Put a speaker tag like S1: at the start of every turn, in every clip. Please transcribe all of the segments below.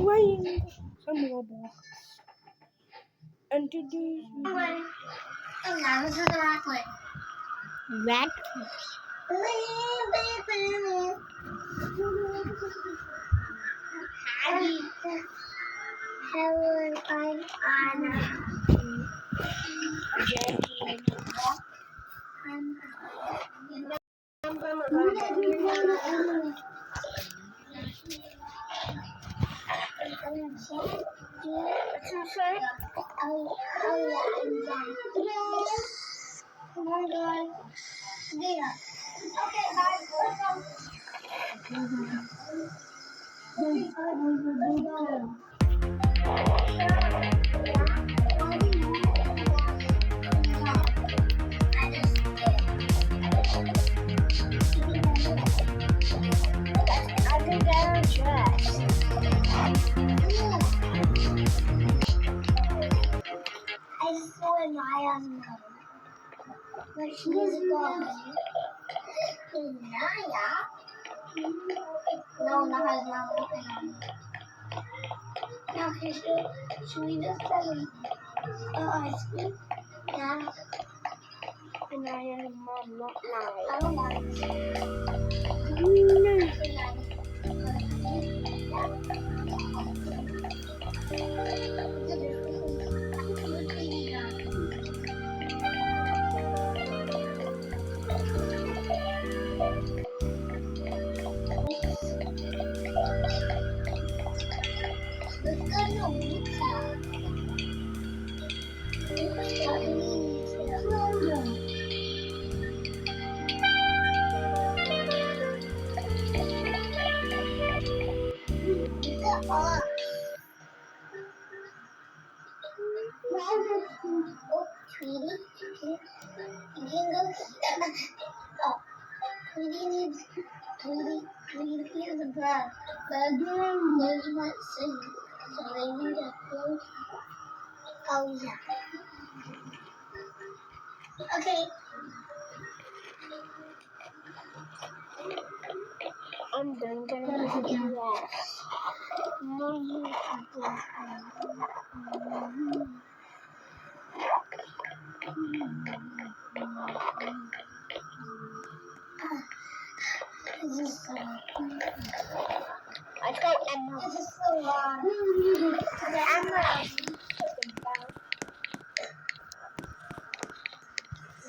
S1: playing some Roblox. And today's video.
S2: This is the rat clip.
S1: Rat?
S2: Hello, I'm Anna. Come on, guys. Yeah. Okay, guys, let's go. I can get her dressed. I saw Maya's mom. But she's gone. Naya? No, Naya's mom. Now, should we just tell him ice cream? Yeah.
S1: And I am mom, not Naya.
S2: I don't like Tweety is a bird. Bedroom lives with sing, so they need a close. Oh yeah. Okay.
S1: I'm done getting dressed. Mommy,
S2: This is so.
S1: I thought Emma.
S2: This is so long. Okay, I'm ready.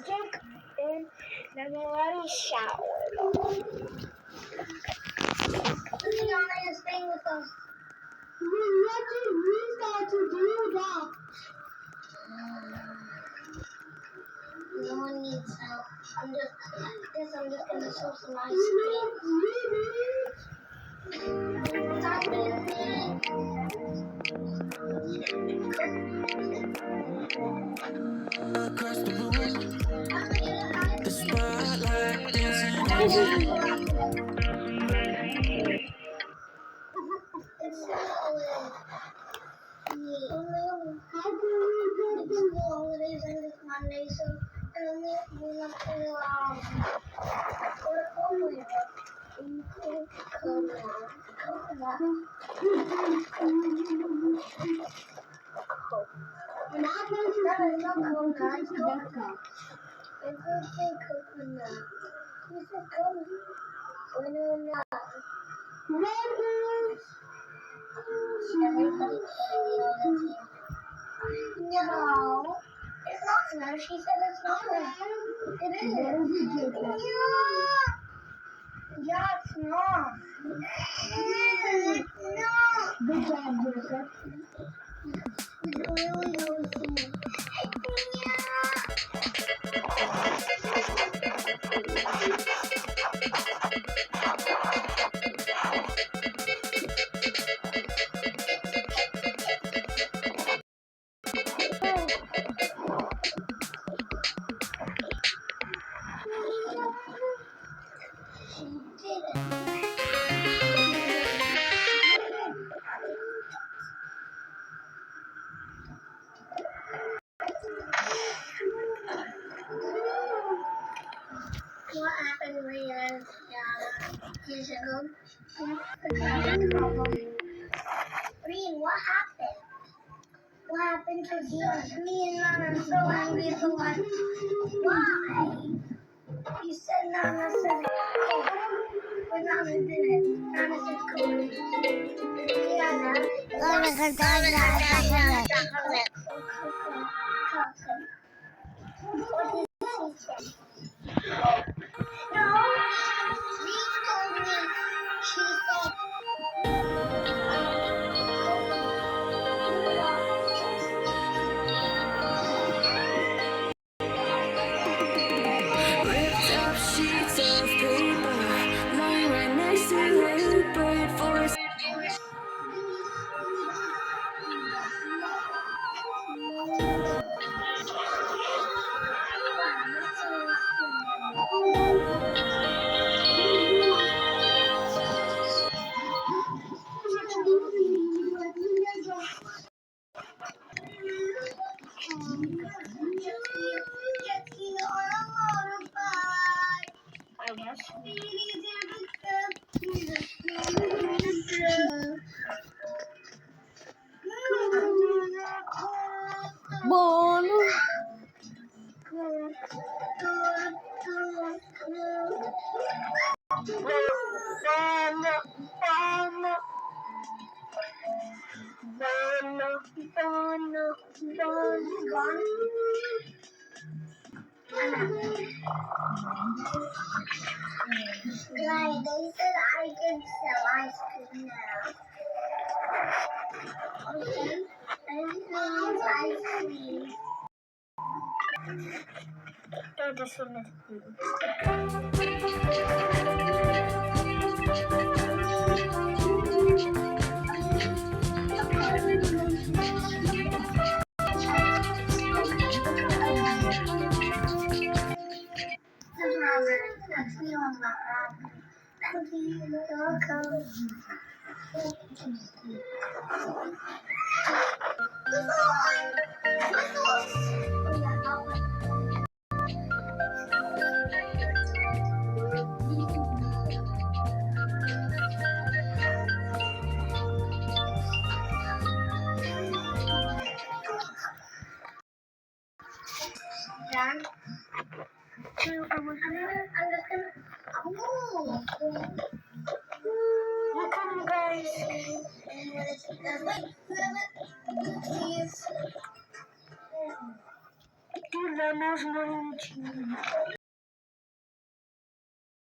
S1: Jump in, then we'll let us shower.
S2: Liana is staying with us.
S1: We got to do that.
S2: No one needs help. I'm just gonna show some ice cream. Stop moving.
S3: Across the room, the spotlight dancing.
S2: It's the holidays and it's Monday, so I only went up to No, it's not snow. She said it's not snow. It is. Yeah, it's not. No.
S1: Good job, Joseph.
S2: It's really awesome. She did it. What happened when years ago? Yeah. Green, what happened? What happened to you? Me and Nana are so angry at the one. Why? You said Nana said cool. But Nana didn't. Nana said cool. Yeah, What did she say? No, Reese told me she said
S3: Ripped up sheets of paper lying right next to her, prayed for a
S1: I guess.
S2: Bono. Like they said I can sell ice cream now. Okay? And ice cream.
S1: This one is blue.
S2: That's me on my arm. Thank you. You're welcome.
S1: Done.
S2: I'm just gonna. Oh.
S1: Look at them, guys.
S2: Please.
S1: Dude, that knows nothing.